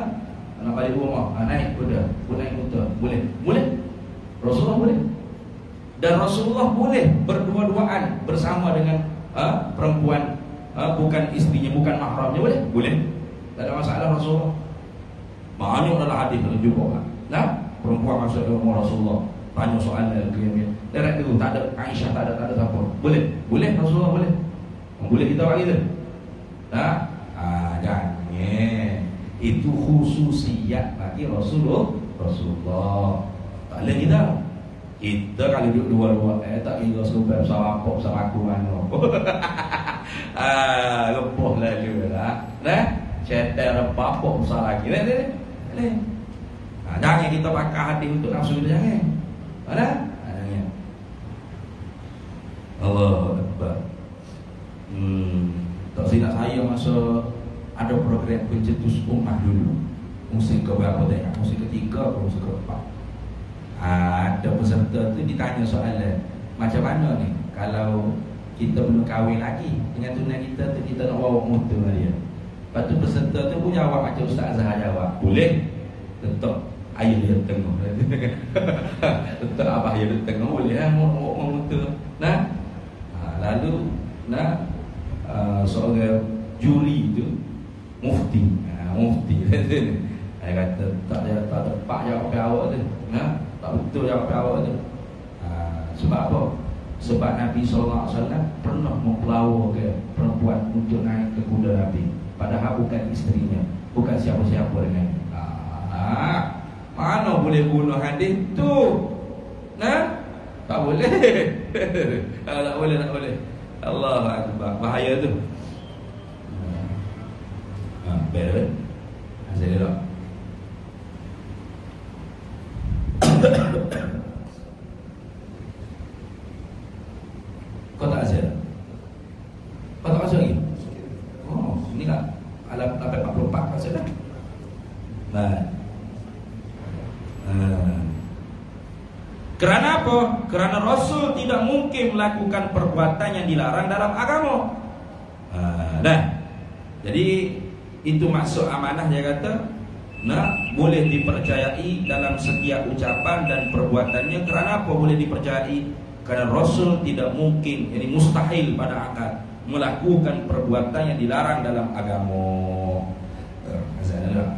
Nak balik rumah, naik kuda, naik unta. Boleh? Boleh? Rasulullah boleh. Dan Rasulullah boleh berdua-duaan bersama dengan perempuan, bukan istrinya, bukan mahramnya. Boleh? Boleh. Tak ada masalah Rasulullah. Banyak dalam hadis kita jumpa. Perempuan masuk ke rumah Rasulullah, tanya soalan dia. Direct dulu, tak ada Aisyah, tak ada siapa. Boleh? Boleh Rasulullah boleh. Boleh kita buat gitu. Jangan. Itu khususiat bagi Rasulullah. Tak boleh kita. Kita kalau duduk dua-dua, tak kira sebab sama apa sama aku mana. Lepoh lah juga. Cetel apa besar lagi. Jangan kita pakai hati untuk nafsu kita, jangan. Ada? Allah Akbar. Tak silap saya masa ada program pencetus ummah dulu. Musim ke berapa tengok? Musim ketiga atau musim keempat? Ada peserta tu ditanya soalan, macam mana ni kalau kita belum kahwin lagi dengan tunang kita tu, kita nak bawa motor dia. Lepas tu peserta tu pun jawab macam Ustaz Azhar jawab, boleh. Tetap ayah dia tengok. Tetap abah dia tengok, boleh lah bawa motor. Lalu seorang juri tu mufti. Dia kata tak tepat jawab awak tu. Tak betul jawab awak tu. Sebab apa? Sebab Nabi SAW pernah mempelawar ke perempuan untuk naik ke kuda Nabi, padahal bukan isterinya, bukan siapa-siapa dengan. Mana boleh guna hadis tu? Tak boleh. Tak boleh. Allahu Akbar. Bahaya tu. Betul. Saya dah. Kau tak azal? Kau tak azal lagi? Oh, ini tak alam 44 azal dah. Kerana apa? Kerana Rasul tidak mungkin melakukan perbuatan yang dilarang dalam agama. Jadi itu maksud amanah. Dia kata boleh dipercayai dalam setiap ucapan dan perbuatannya. Kerana apa boleh dipercayai? Kerana Rasul tidak mungkin, ini mustahil pada akal, melakukan perbuatan yang dilarang dalam agama. Azanlah.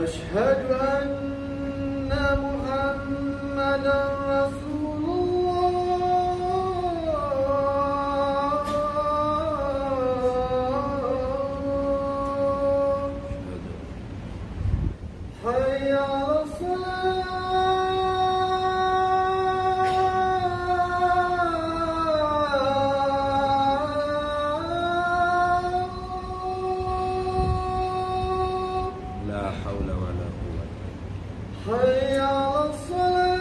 أشهد أن محمدا رسول الله حي على حي على الصلاة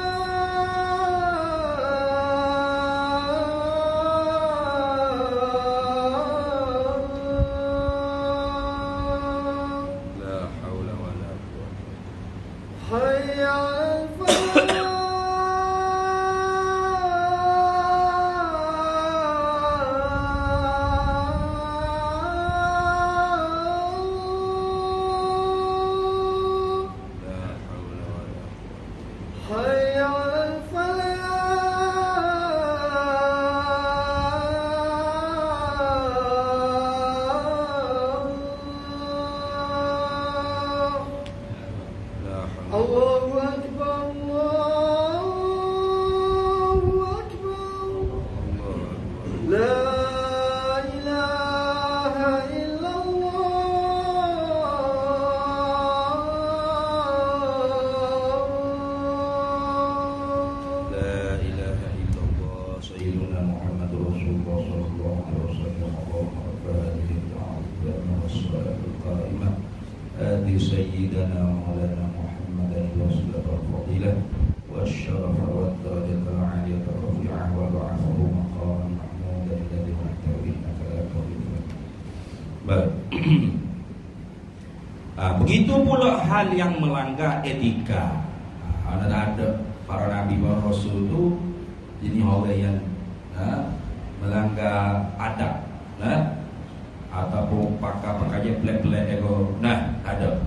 لا حول ولا قوة حي على الفلاح حي على الفلاح الله أكبر الله أكبر لا إله إلا الله لا إله إلا الله سيدنا محمد رسول الله صلى الله عليه وسلم اللهم رب هذه الدعوة والصلاة القائمة آتِ سيدنا ومولانا محمدا الوسيلة والفضيلة والشرف والدرجة العالية الرفيعة وبعثه مقاما محمودا الذي وعدته إنك لا تخلف الميعاد. Begitu pula hal yang melanggar etika. Ada para nabi para rasul itu jadi orang yang melanggar adab, ataupun pakai pelek-pelek ego. Nah, ada.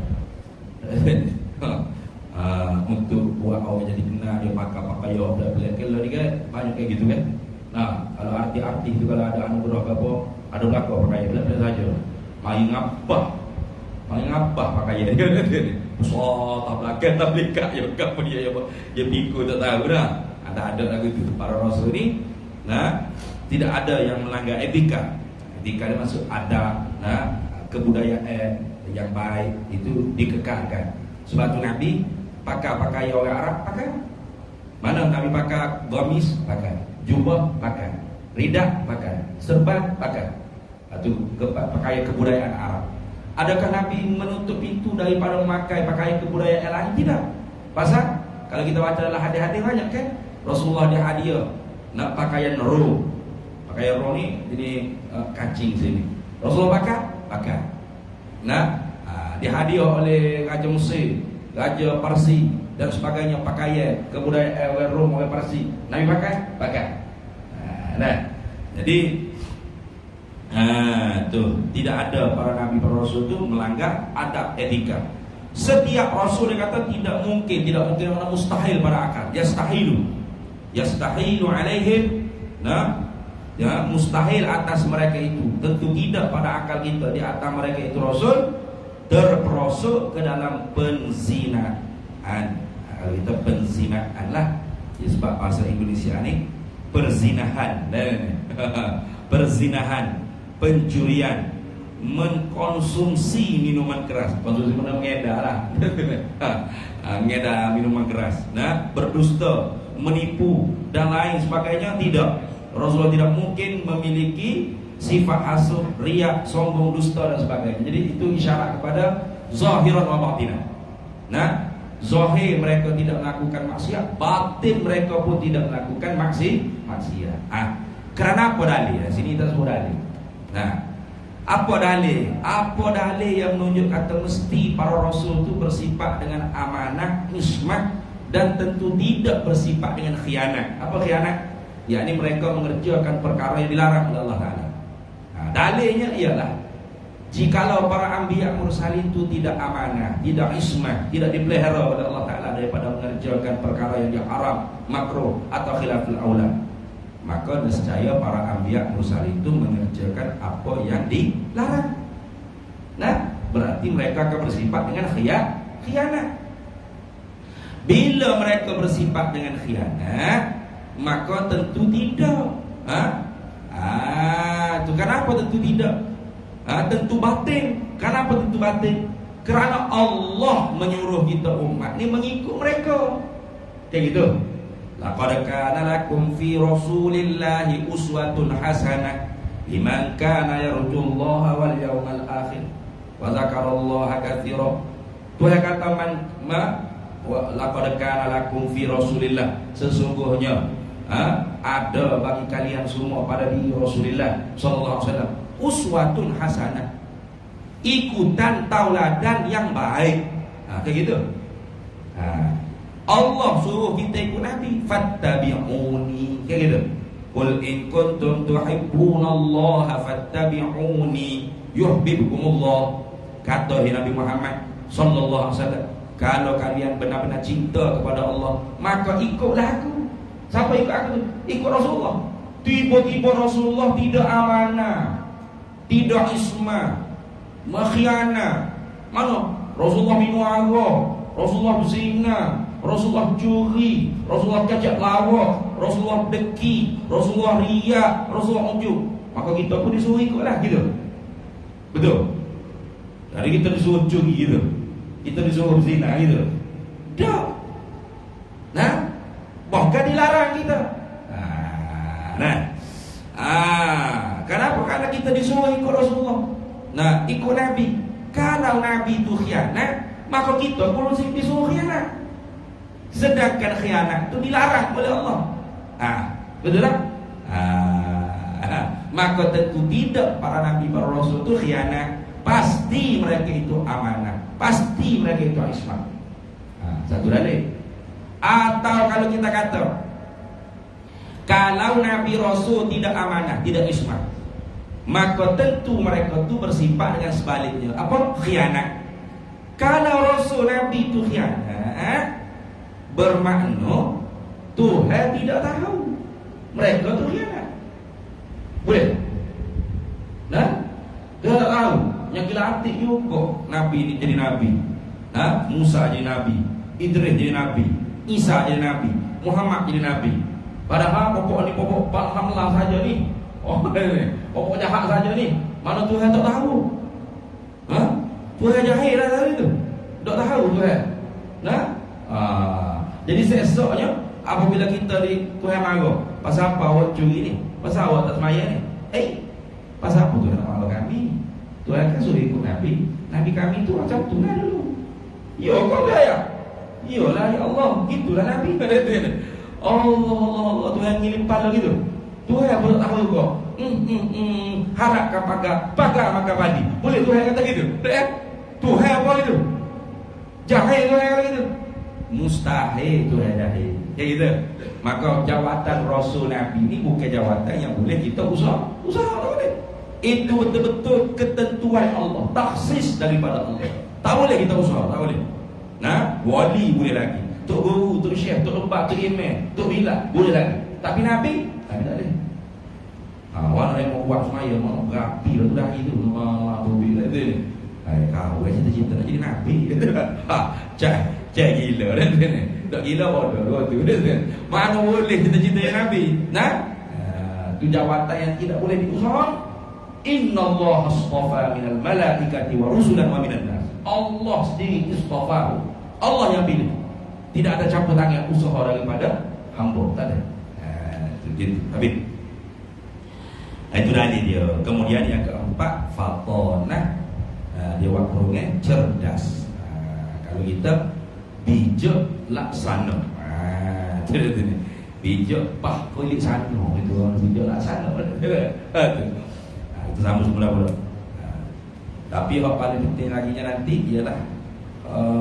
Untuk buat orang jadi kena dia pakai yo pelek-pelek kalau dia banyak kayak gitu kan. Nah, kalau arti-arti itu kalau ada anugerah apa, ada belaka pakai pelek-pelek saja. Main ngapa pakai dia kan. So, tak belakang tak belakang ya apa dia dia pikir tak tahu dah. Ada lagu itu para rasul ini. Nah, tidak ada yang melanggar etika. Etika itu maksud adab, kebudayaan yang baik itu dikekalkan. Sebab tu Nabi pakai orang Arab pakai. Mana Nabi pakai gamis pakai, jubah pakai, ridak pakai, serban pakai. Itu pakai kebudayaan Arab. Adakah Nabi menutup itu daripada memakai pakaian kebudayaan lain? Tidak. Pasal kalau kita baca dalam hadis-hadis banyak kan, Rasulullah dia hadiah nak pakaian roh. Pakaian roh ni ini kancing sini. Rasulullah pakai. Nah, dia hadiah oleh Raja Mesir, Raja Parsi dan sebagainya pakaian kebudayaan Rom oleh Parsi. Nabi pakai. Nah, jadi tuh tidak ada para nabi para rasul itu melanggar adab etika. Setiap rasul dia kata tidak mungkin mana mustahil pada akal. Yastahilu alaihim. Nah, ya mustahil atas mereka itu. Tentu tidak pada akal kita di atas mereka itu rasul terperosok ke dalam penzinahan. Kalau kita penzinahan lah, sebab bahasa Indonesia ni perzinahan. Perzinahan, pencurian, mengkonsumsi minuman keras, konsumsi ngeda lah, ngeda minuman keras, berdusta, menipu dan lain sebagainya. Tidak, Rasulullah tidak mungkin memiliki sifat hasud, riak, sombong, dusta dan sebagainya. Jadi itu isyarat kepada zahiran wa batinan. Zahir mereka tidak melakukan maksiat, batin mereka pun tidak melakukan maksiat. Kerana apa dalil? Sini kita sebut dalil. Apa dalil? Apa dalil yang menunjuk kata mesti para rasul itu bersifat dengan amanah, ismah dan tentu tidak bersifat dengan khianat. Apa khianat? Yakni mereka mengerjakan perkara yang dilarang oleh Allah Taala. Dalilnya ialah jikalau para anbiya mursalin itu tidak amanah, tidak ismah, tidak dipelihara oleh Allah Taala daripada mengerjakan perkara yang haram, makruh atau khilaful aula, maka nescaya para anbiya mursal itu mengerjakan apa yang dilarang. Berarti mereka akan bersifat dengan khianat. Bila mereka bersifat dengan khianat, maka tentu tidak. Tu kenapa tentu tidak? Tentu batin. Kenapa tentu batin? Kerana Allah menyuruh kita umat ni mengikut mereka. Kayak gitu. Laqad kana lakum fi Rasulillahi uswatun hasanah liman kana yarjullaha wal yawmal akhir wa dzakarallaha katsira. Tuhan kata laqad kana lakum fi Rasulillah, sesungguhnya ada bagi kalian semua pada diri Rasulullah sallallahu alaihi wasallam uswatun hasanah, ikutan tauladan yang baik. Kayak gitu. Allah suruh kita ikut Nabi, fattabi'uni, kayak gitu. Qul in kuntum tuhibbunallaha fattabi'uni yuhibbukumullah. Kata Nabi Muhammad sallallahu alaihi wasallam, kalau kalian benar-benar cinta kepada Allah, maka ikutlah aku. Siapa ikut aku? Ikut Rasulullah. Tiba-tiba Rasulullah tidak amanah, tidak ismah, mengkhianat. Mana? Rasulullah minum arak, Rasulullah berzina, Rasulullah curi, Rasulullah cacat lawak, Rasulullah deki, Rasulullah riak, Rasulullah unjuk. Maka kita pun disuruh ikutlah gitu. Betul? Jadi kita disuruh curi gitu, kita disuruh berzina gitu. Tak. Bahkan dilarang kita. Kenapa? Karena kita disuruh ikut Rasulullah. Ikut Nabi. Kalau Nabi itu khianat, maka kita pun disuruh khianat. Sedangkan khianat itu dilarang oleh Allah. Betul tak? Maka tentu tidak para Nabi, para Rasul itu khianat. Pasti mereka itu amanah, pasti mereka itu ismah. Satu dalil. Atau kalau kita kata, kalau Nabi Rasul tidak amanah, tidak ismah, maka tentu mereka itu bersifat dengan sebaliknya. Apa? Khianat. Kalau Rasul Nabi itu khianat, bermakna Tuhan tidak tahu mereka itu khianat. Boleh? Dia tak tahu. Yang gila hati juga Nabi ini jadi Nabi, Musa jadi Nabi, Idris jadi Nabi, Isa jadi Nabi, Muhammad jadi Nabi. Padahal pokok ni pokok alhamdulillah saja ni. Pokok jahat saja ni. Mana Tuhan tak tahu? Tuhan jahil lah tadi tu. Tak tahu Tuhan. Jadi seesoknya apabila kita di Tuhan marah, pasal apa awak curi ni? Pasal awak tak semaya ni? Pasal apa Tuhan nak marah kami? Tuhan kan suruh ikut Nabi. Nabi kami tu macam tu lah dulu. Ya kau dah ya? Iyalah ya Allah, gitulah Nabi. Allah Tuhan ngilim pala gitu. Tuhan pun tak tahu juga. Harapkan pagar maka padi. Boleh Tuhan kata gitu? Tuhan apa gitu? Jahil Tuhan kata gitu? Mustahil Tuhan jahil. Kayak gitu. Maka jawatan Rasul Nabi ini bukan jawatan yang boleh kita usaha tak boleh. Itu betul-betul ketentuan Allah, taksis daripada Allah. Tak boleh kita usaha, tak boleh. Wali boleh lagi, tok guru, tok syekh, tok lembak, tok imam, tok bilal boleh lagi. Tapi Nabi tak boleh. Orang yang mau buat semaya, mau berapi lah tu dah itu. Tu bilal tu ni. Kau cita-cita nak jadi Nabi. Cak gila dah tu ni. Tak gila bodoh tu dah. Mana boleh cita-cita jadi Nabi? Tu jawatan yang tidak boleh diusaha. Innallaha astafa minal malaikati wa rusulan wa minan nas. Allah sendiri istafa. Allah yang pilih. Tidak ada campur tangan usaha daripada hamba, tak ada. Itu habis. Itu dalil dia. Kemudian yang keempat, fatonah. Dia waktunya cerdas. Kalau kita bijak laksana. Itu bijak pah kulit sana. Itu orang bijak laksana. Itu sama semula pula. Tapi yang paling penting lagi nanti ialah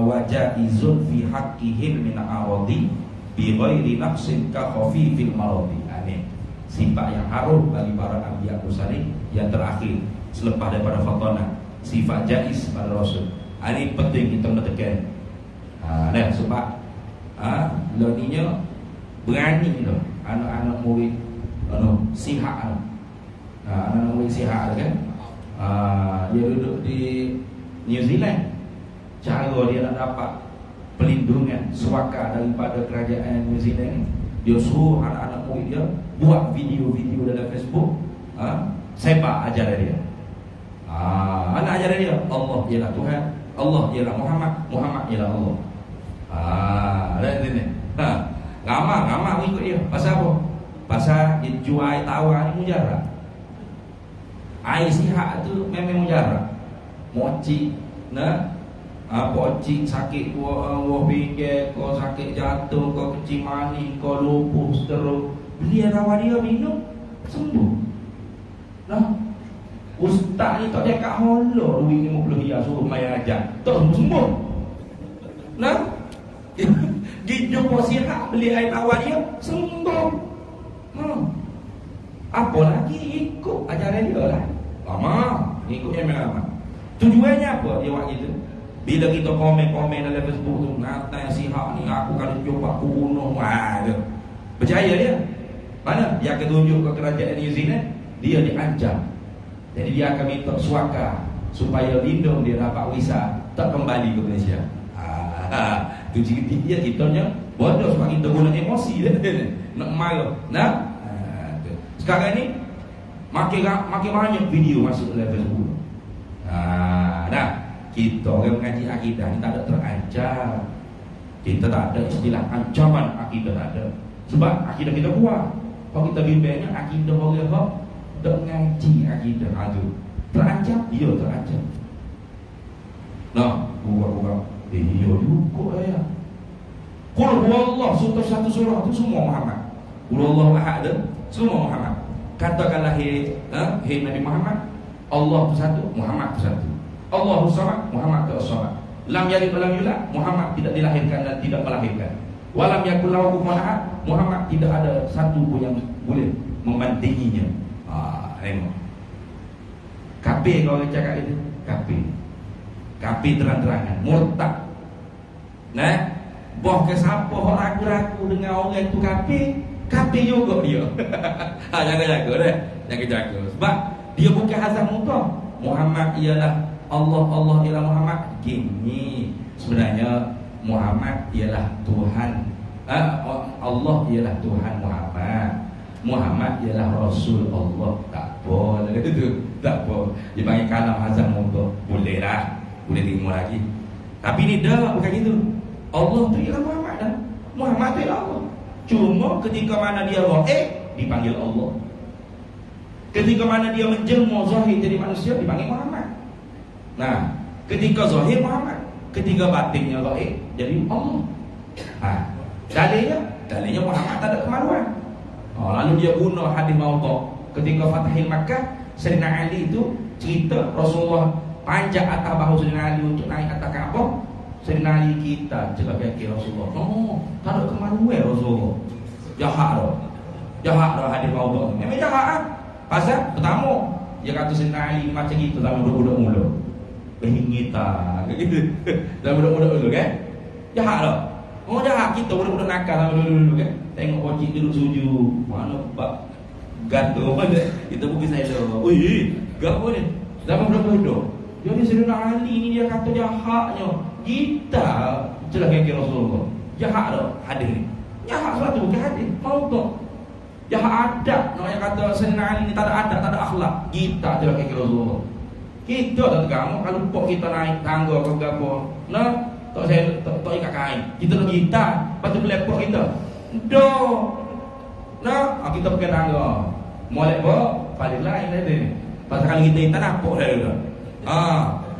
wajah izun fi haqqihim min a'radi bi ghairi nafsin ka khafifil maradi. Ini sifat yang harum bagi para nabi mursalin yang terakhir selepas daripada fatanah, sifat jais pada Rasul. Ini penting kita tekan. Sebab loninya berani tu anak-anak murid sihat anak murid sihat kan. Dia duduk di New Zealand. cara dia nak dapat pelindungan suaka daripada kerajaan New Zealand. Dia suruh anak-anak murid dia buat video-video dalam Facebook, sebar ajaran dia. Anak ajaran dia, Allah ialah Tuhan, Allah ialah Muhammad, Muhammad ialah Allah. Lihat ni. Ramai ikut dia. Pasal apa? Pasal dia jual air tawar ni mujarab. Air sihat tu memang mujarab. Moci, pocik sakit buah pinggir, kau sakit jatuh, kau kecil manis, kau lumpuh, stroke, beli air tawar dia minum, sembuh. Ustaz ni tak ada kat holo duit 50 riyal suruh bayar ajar, tak sembuh. Dia jumpa sihat, beli air tawar dia, sembuh. Apa lagi ikut ajaran dia lah. Lama ikut yang lama. Tujuannya apa dia buat gitu? Bila kita komen-komen dalam Facebook tu, ngatai sihat ni aku kalau cuba aku bunuh, percaya dia? Mana? Dia akan tunjuk ke kerajaan New Zealand, dia diancam. Jadi dia akan minta suaka supaya lindung dia dapat visa tak kembali ke Malaysia. Tu cerita dia kitanya bodoh sebab kita guna emosi dia nak marah. Sekarang ni makin banyak video masuk dalam Facebook. Kita orang mengaji akidah kita tak ada terancam. Kita tak ada istilah ancaman akidah, tak ada. Sebab akidah kita kuat. Kalau kita bimbangnya akidah orang hak tak ngaji akidah tu terancam, dia terancam. Bukan dia juga ya. Qul huwallah satu surah tu semua Muhammad. Qul huwallahu ahad semua Muhammad. Katakanlah hai Nabi Muhammad, Allah tu satu, Muhammad tu satu. Allahu samad, Muhammad tu samad. Lam yalid wa lam yulad, Muhammad tidak dilahirkan dan tidak melahirkan. Wa lam yakul lahu kufuwan ahad, Muhammad tidak ada satu pun yang boleh membandinginya. Tengok. Kafir kalau orang cakap itu, kafir terang-terangan, murtad. Boh ke siapa orang ragu-ragu dengan orang itu kafir juga dia. Jaga-jaga deh, jaga-jaga. Sebab dia bukan hazan mutlak. Muhammad ialah Allah, Allah ialah Muhammad. Gini, sebenarnya Muhammad ialah Tuhan. Allah ialah Tuhan Muhammad ialah Rasul Allah. Tak boleh itu, tak boleh. Dia panggil kalam hazan mutlak. Boleh lah, boleh terima lagi. Tapi ni dah bukan gitu. Allah tu ialah Muhammad dah. Muhammad tu ialah Allah. Cuma ketika mana dia dipanggil Allah. Ketika mana dia menjelma zahir jadi manusia dipanggil Muhammad. Ketika zahir Muhammad, ketika batinnya zahir jadi Allah. Dalilnya Muhammad tak ada kemaluan. Lalu dia guna hadis maudhu. Ketika Fathil Makkah, Sayyidina Ali itu cerita Rasulullah panjat atas bahu Sayyidina Ali untuk naik atas Kaabah. Sayyidina Ali kita cakap kaki Rasulullah, tak ada kemaluan Rasulullah. Jahat dah hadis maudhu. Memang jahat. Pasal pertama dia kata Sayyidina Ali macam gitu dalam budak-budak mula. Behingita gitu. Dalam budak-budak dulu kan? Jahat dah. Jahat kita budak-budak nakal dulu kan. Tengok wajib duduk sujud. Mana bab gaduh mana. Kita pergi saya dah. Gapo ni? Dalam budak-budak. Jadi Sayyidina Ali ni dia kata jahatnya. Kita celah kaki Rasulullah. Jahat dah hadis ni. Jahat satu bukan hadis. Maudhu. Jahat adab. Namanya kata Sayyidina Ali ni tak ada adab, tak ada akhlak. Kita celah kaki Rasulullah. Kita tak kamu kalau pok kita naik tangga ke gapo. Tak saya tak ikat kain. Kita nak kita, lepas tu melepok kita. Kita pakai tangga. Molek apa? Paling lain tadi. Pasal kalau kita tak nampak dah dulu.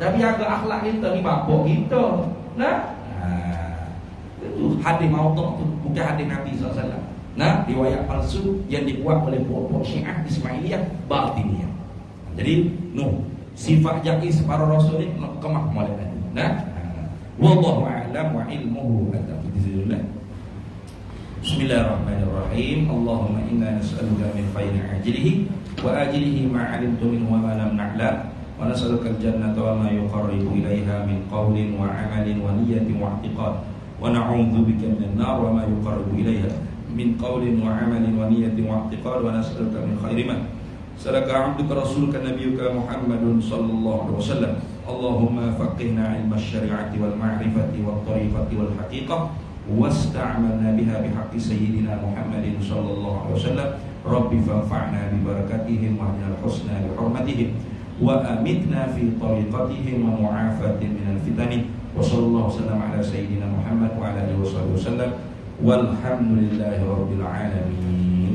Tapi jaga akhlak kita ni bapak kita. Itu hadis maudhu tu bukan hadis Nabi SAW. Riwayat palsu yang dibuat oleh puak-puak Syiah Ismailiyah Batiniyah. Jadi sifat jais para rasul ni kemah molek tadi. Wallahu a'lam wa ilmuhu a'lam. Bismillahirrahmanirrahim. Allahumma inna nas'aluka min khairi ajlihi wa ajlihi ma 'alimtu minhu wa ma lam na'lam wa nas'aluka al-jannata wa ma yuqarribu ilayha min qawlin wa 'amalin wa niyyatin wa i'tiqad wa na'udzu bika minan nar wa ma yuqarribu ilayha min qawlin wa 'amalin wa niyyatin wa i'tiqad wa nas'aluka min khairi ma Sadaka abduka rasuluka nabiyuka Muhammadun sallallahu alaihi wasallam. Allahumma faqihna ilma syari'ati wal ma'rifati wat tariqati wal haqiqah wasta'malna biha bihaqqi sayyidina Muhammadin sallallahu alaihi wasallam. Rabbi fanfa'na bi barakatihim wa minal husna bi hurmatihim wa amitna fi tariqatihim wa mu'afatin minal fitani. Wa sallallahu wasallam ala sayyidina Muhammad wa ala alihi wasallam. Walhamdulillahi rabbil alamin.